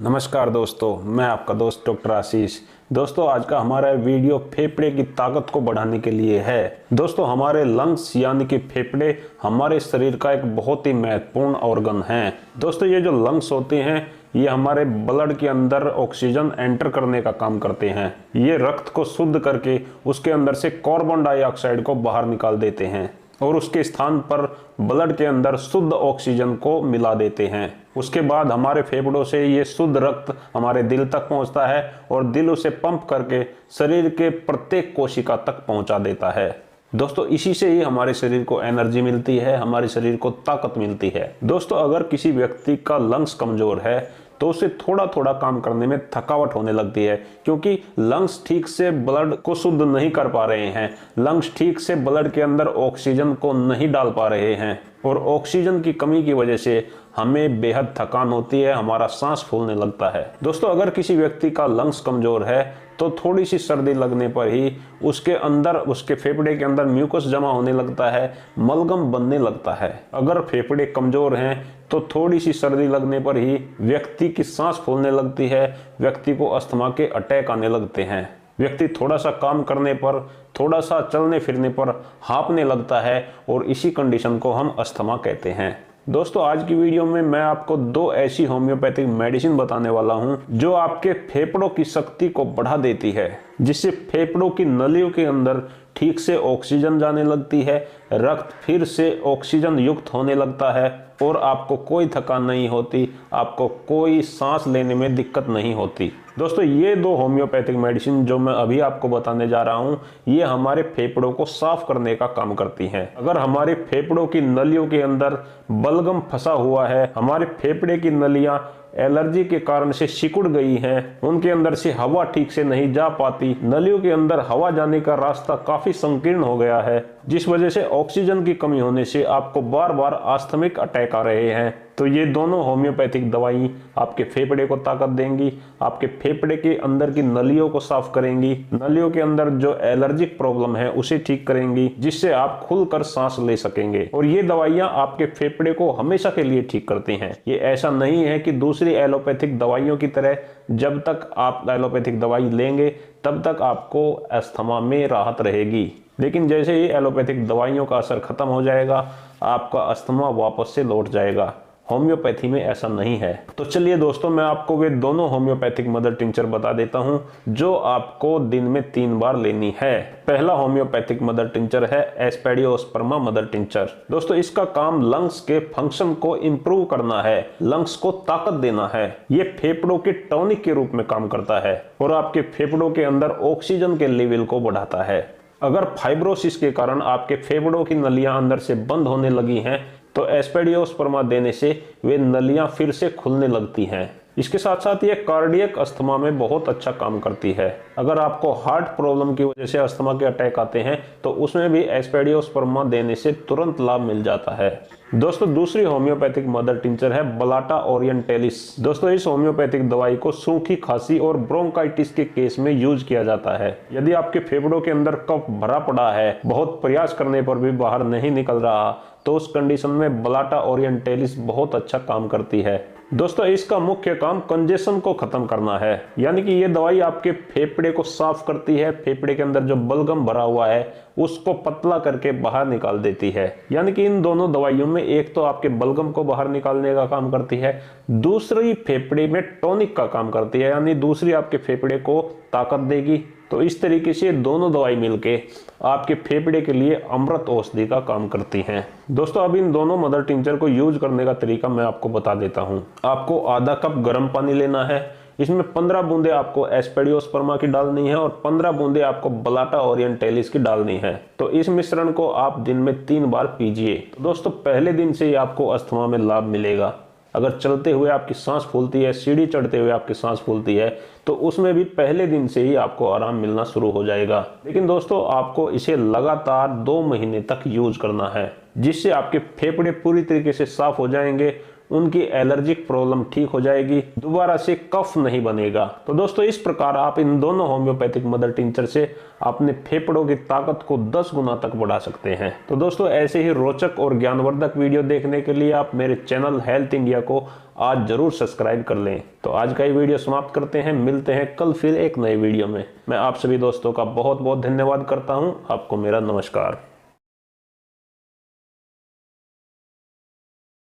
नमस्कार दोस्तों, मैं आपका दोस्त डॉक्टर आशीष। दोस्तों, आज का हमारा वीडियो फेफड़े की ताकत को बढ़ाने के लिए है। दोस्तों, हमारे लंग्स यानी कि फेफड़े हमारे शरीर का एक बहुत ही महत्वपूर्ण ऑर्गन है। दोस्तों, ये जो लंग्स होते हैं ये हमारे ब्लड के अंदर ऑक्सीजन एंटर करने का काम करते हैं। ये रक्त को शुद्ध करके उसके अंदर से कार्बन डाइऑक्साइड को बाहर निकाल देते हैं और उसके स्थान पर ब्लड के अंदर शुद्ध ऑक्सीजन को मिला देते हैं। उसके बाद हमारे फेफड़ों से ये शुद्ध रक्त हमारे दिल तक पहुंचता है और दिल उसे पंप करके शरीर के प्रत्येक कोशिका तक पहुंचा देता है। दोस्तों, इसी से ही हमारे शरीर को एनर्जी मिलती है, हमारे शरीर को ताकत मिलती है। दोस्तों, अगर किसी व्यक्ति का लंग्स कमजोर है तो उसे थोड़ा थोड़ा काम करने में थकावट होने लगती है, क्योंकि लंग्स ठीक से ब्लड को शुद्ध नहीं कर पा रहे हैं, लंग्स ठीक से ब्लड के अंदर ऑक्सीजन को नहीं डाल पा रहे हैं और ऑक्सीजन की कमी की वजह से हमें बेहद थकान होती है, हमारा सांस फूलने लगता है। दोस्तों, अगर किसी व्यक्ति का लंग्स कमजोर है तो थोड़ी सी सर्दी लगने पर ही उसके अंदर, उसके फेफड़े के अंदर म्यूकस जमा होने लगता है, मलगम बनने लगता है। अगर फेफड़े कमजोर हैं तो थोड़ी सी सर्दी लगने पर ही व्यक्ति की सांस फूलने लगती है, व्यक्ति को अस्थमा के अटैक आने लगते हैं। व्यक्ति थोड़ा सा काम करने पर, थोड़ा सा चलने फिरने पर हाँफने लगता है और इसी कंडीशन को हम अस्थमा कहते हैं। दोस्तों, आज की वीडियो में मैं आपको दो ऐसी होम्योपैथिक मेडिसिन बताने वाला हूं जो आपके फेफड़ों की शक्ति को बढ़ा देती है, जिससे फेफड़ों की नलियों के अंदर ठीक से ऑक्सीजन जाने लगती है, रक्त फिर से ऑक्सीजन युक्त होने लगता है और आपको कोई थकान नहीं होती, आपको कोई सांस लेने में दिक्कत नहीं होती। दोस्तों, ये दो होम्योपैथिक मेडिसिन जो मैं अभी आपको बताने जा रहा हूँ ये हमारे फेफड़ों को साफ करने का काम करती हैं। अगर हमारे फेफड़ों की नलियों के अंदर बलगम फंसा हुआ है, हमारे फेफड़े की नलियां एलर्जी के कारण से सिकुड़ गई हैं, उनके अंदर से हवा ठीक से नहीं जा पाती, नलियों के अंदर हवा जाने का रास्ता काफी संकीर्ण हो गया है, जिस वजह से ऑक्सीजन की कमी होने से आपको बार बार आस्थमिक अटैक आ रहे हैं, तो ये दोनों होम्योपैथिक दवाई आपके फेफड़े को ताकत देंगी, आपके फेफड़े के अंदर की नलियों को साफ करेंगी, नलियों के अंदर जो एलर्जिक प्रॉब्लम है उसे ठीक करेंगी, जिससे आप खुलकर सांस ले सकेंगे। और ये दवाइयां आपके फेफड़े को हमेशा के लिए ठीक करती हैं। ये ऐसा नहीं है कि दूसरी एलोपैथिक दवाइयों की तरह जब तक आप एलोपैथिक दवाई लेंगे तब तक आपको अस्थमा में राहत रहेगी, लेकिन जैसे ही एलोपैथिक दवाइयों का असर खत्म हो जाएगा आपका अस्थमा वापस से लौट जाएगा। होम्योपैथी में ऐसा नहीं है। तो चलिए दोस्तों, मैं आपको वे दोनों होम्योपैथिक मदर टिंचर बता देता हूं जो आपको दिन में 3 बार लेनी है। पहला होम्योपैथिक मदर टिंचर है एस्पेडियोस्पर्मा मदर टिंचर। दोस्तों, इसका काम लंग्स के फंक्शन को इंप्रूव करना है, लंग्स को ताकत देना है। ये फेफड़ों के टॉनिक के रूप में काम करता है और आपके फेफड़ों के अंदर ऑक्सीजन के लेवल को बढ़ाता है। अगर फाइब्रोसिस के कारण आपके फेफड़ों की नलियां अंदर से बंद होने लगी हैं तो एस्पेडियोस्पर्मा देने से वे नलियां फिर से खुलने लगती हैं। इसके साथ साथ ये कार्डियक अस्थमा में बहुत अच्छा काम करती है। अगर आपको हार्ट प्रॉब्लम की वजह से अस्थमा के अटैक आते हैं तो उसमें भी एस्पेडियोस्पर्मा देने से तुरंत लाभ मिल जाता है। दोस्तों, दूसरी होम्योपैथिक मदर टिंचर है बलाटा ओरिएंटेलिस। दोस्तों, इस होम्योपैथिक दवाई को सूखी खांसी और ब्रोंकाइटिस के केस में यूज किया जाता है। यदि आपके फेफड़ों के अंदर कफ भरा पड़ा है, बहुत प्रयास करने पर भी बाहर नहीं निकल रहा, तो उस कंडीशन में बलाटा ओरिएंटेलिस बहुत अच्छा काम करती है। दोस्तों, इसका मुख्य काम कंजेशन को खत्म करना है, यानी कि ये दवाई आपके फेफड़े को साफ करती है, फेफड़े के अंदर जो बलगम भरा हुआ है उसको पतला करके बाहर निकाल देती है। यानी कि इन दोनों दवाइयों में एक तो आपके बलगम को बाहर निकालने का काम करती है, दूसरी फेफड़े में टॉनिक का काम करती है, यानी दूसरी आपके फेफड़े को ताकत देगी। तो इस तरीके से दोनों दवाई मिलके आपके फेफड़े के लिए अमृत औषधि का काम करती हैं। दोस्तों, अब इन दोनों मदर टिंचर को यूज करने का तरीका मैं आपको बता देता हूं। आपको आधा कप गर्म पानी लेना है, इसमें 15 बूंदे आपको एस्पेडियोस्पर्मा की डालनी है और 15 बूंदे आपको बलाटा ओरिएंटेलिस की डालनी है। तो इस मिश्रण को आप दिन में 3 बार पीजिए। तो दोस्तों, पहले दिन से ही आपको अस्थमा में लाभ मिलेगा। अगर चलते हुए आपकी सांस फूलती है, सीढ़ी चढ़ते हुए आपकी सांस फूलती है, तो उसमें भी पहले दिन से ही आपको आराम मिलना शुरू हो जाएगा। लेकिन दोस्तों, आपको इसे लगातार 2 महीने तक यूज करना है, जिससे आपके फेफड़े पूरी तरीके से साफ हो जाएंगे उनकी एलर्जिक प्रॉब्लम ठीक हो जाएगी, दोबारा से कफ नहीं बनेगा। तो दोस्तों इस प्रकार आप इन दोनों होम्योपैथिक मदर टिंचर से अपने फेफड़ों की ताकत को 10 गुना तक बढ़ा सकते हैं। तो दोस्तों ऐसे ही रोचक और ज्ञानवर्धक वीडियो देखने के लिए आप मेरे चैनल हेल्थ इंडिया को आज जरूर सब्सक्राइब कर लें। तो आज का ये वीडियो समाप्त करते हैं, मिलते हैं कल फिर एक नए वीडियो में। मैं आप सभी दोस्तों का बहुत बहुत धन्यवाद करता हूं। आपको मेरा नमस्कार।